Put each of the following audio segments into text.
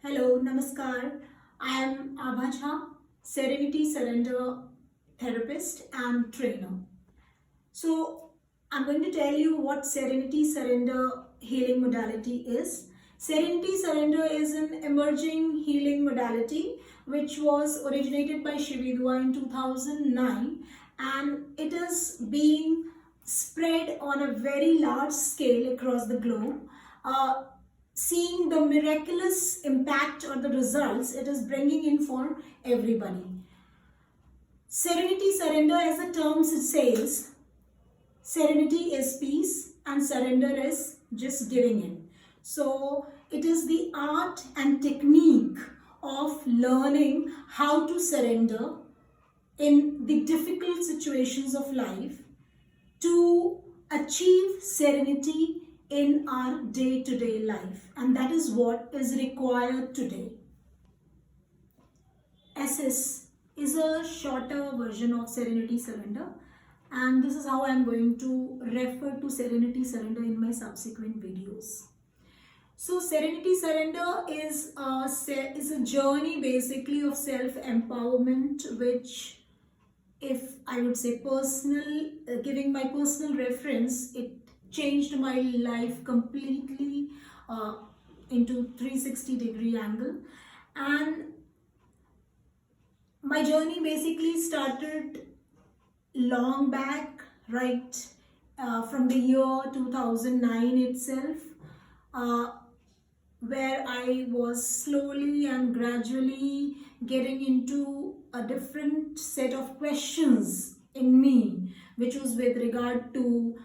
Hello, Namaskar. I am Abha Jha, Serenity Surrender Therapist and Trainer. So, I'm going to tell you what Serenity Surrender Healing Modality is. Serenity Surrender is an emerging healing modality which was originated by Shivi Dua in 2009, and it is being spread on a very large scale across the globe. Seeing the miraculous impact or the results it is bringing in for everybody. Serenity surrender, as the term says, serenity is peace and surrender is just giving in. So it is the art and technique of learning how to surrender in the difficult situations of life to achieve serenity in our day-to-day life, and that is what is required today. SS is a shorter version of Serenity Surrender, and this is how I am going to refer to Serenity Surrender in my subsequent videos. So Serenity Surrender is a journey basically of self-empowerment, which, if I would say personal, giving my personal reference, it changed my life completely into 360-degree angle. And my journey basically started long back, right, from the year 2009 itself, where I was slowly and gradually getting into a different set of questions in me, which was with regard to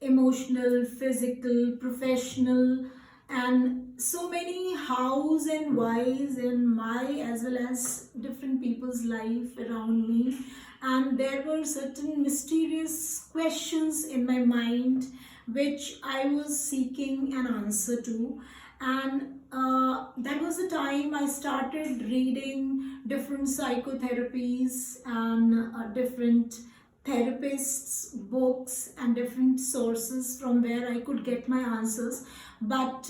emotional, physical, professional, and so many hows and whys in my as well as different people's life around me. And there were certain mysterious questions in my mind which I was seeking an answer to. And that was the time I started reading different psychotherapies and different therapists' books and different sources from where I could get my answers. But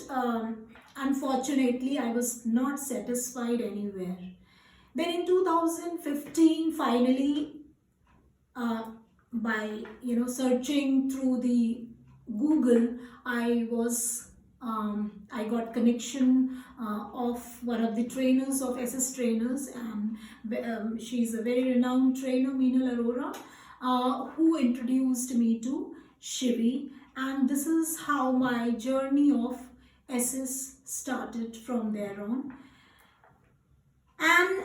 unfortunately, I was not satisfied anywhere. Then in 2015, finally, by searching through the Google, I got connection of one of the trainers of SS trainers, and she's a very renowned trainer, Meenal Arora, who introduced me to Shivi, and this is how my journey of SS started from there on. And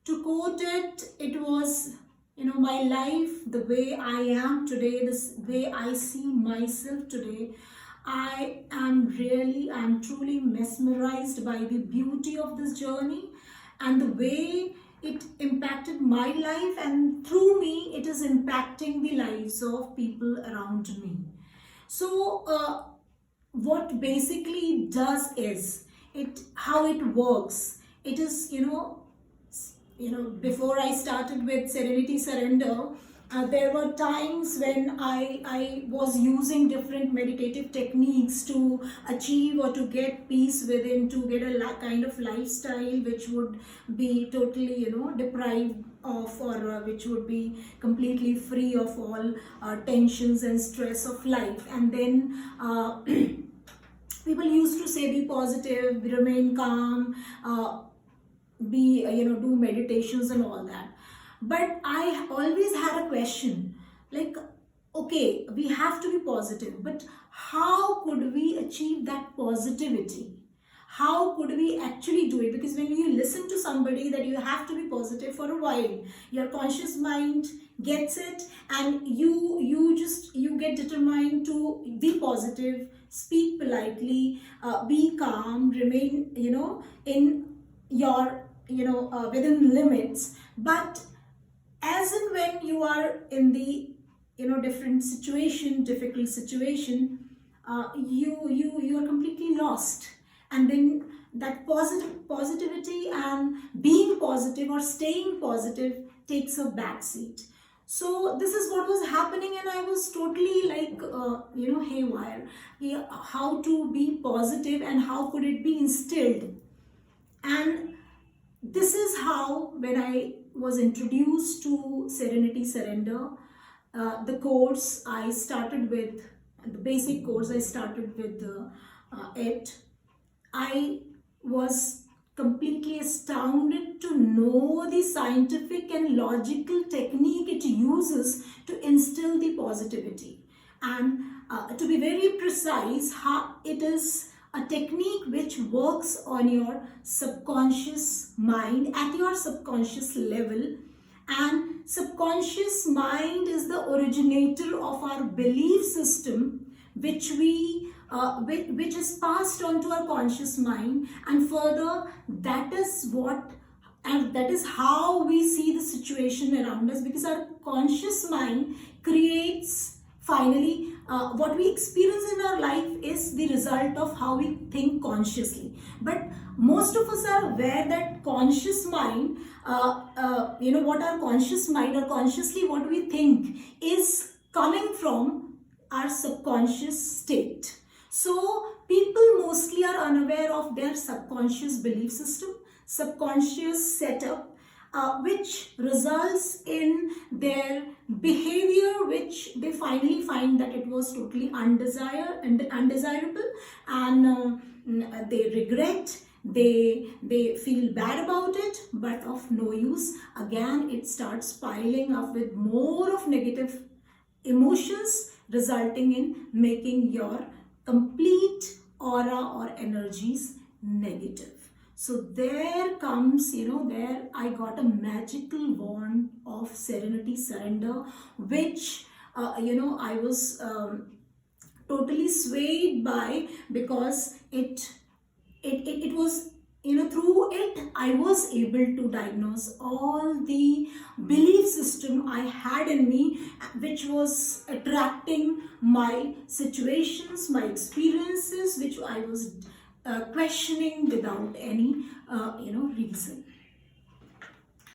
to quote it, it was my life, the way I am today, this way I see myself today. I am truly mesmerized by the beauty of this journey and the way it impacted my life, and through me it is impacting the lives of people around me. So what basically does is how it works. It is before I started with Serenity Surrender, there were times when I was using different meditative techniques to achieve or to get peace within, to get a kind of lifestyle which would be totally, deprived of, or which would be completely free of all tensions and stress of life. And then people used to say, be positive, remain calm, do meditations and all that. But I always had a question, like, okay, we have to be positive, but how could we achieve that positivity? How could we actually do it? Because when you listen to somebody that you have to be positive, for a while your conscious mind gets it, and you get determined to be positive, speak politely, be calm, remain in your within limits. But as and when you are in the different situation, difficult situation, you are completely lost, and then that positivity and being positive or staying positive takes a back seat. So this is what was happening, and I was totally like, haywire. Yeah, how to be positive and how could it be instilled? And this is how, when I was introduced to Serenity Surrender, the course I started with, the basic course I started with it, I was completely astounded to know the scientific and logical technique it uses to instill the positivity. And to be very precise, how it is a technique which works on your subconscious mind, at your subconscious level. And subconscious mind is the originator of our belief system, which is passed on to our conscious mind, and further that is what, and that is how we see the situation around us, because our conscious mind creates finally what we experience in our life is the result of how we think consciously. But most of us are aware that conscious mind, what our conscious mind, or consciously what we think, is coming from our subconscious state. So people mostly are unaware of their subconscious belief system, subconscious setup, which results in their behavior, which they finally find that it was totally undesirable, and they regret. They feel bad about it, but of no use. Again, it starts piling up with more of negative emotions, resulting in making your complete aura or energies negative. So there comes, there I got a magical wand of Serenity Surrender, which, I was totally swayed by, because it was, through it I was able to diagnose all the belief system I had in me, which was attracting my situations, my experiences, which I was questioning without any reason.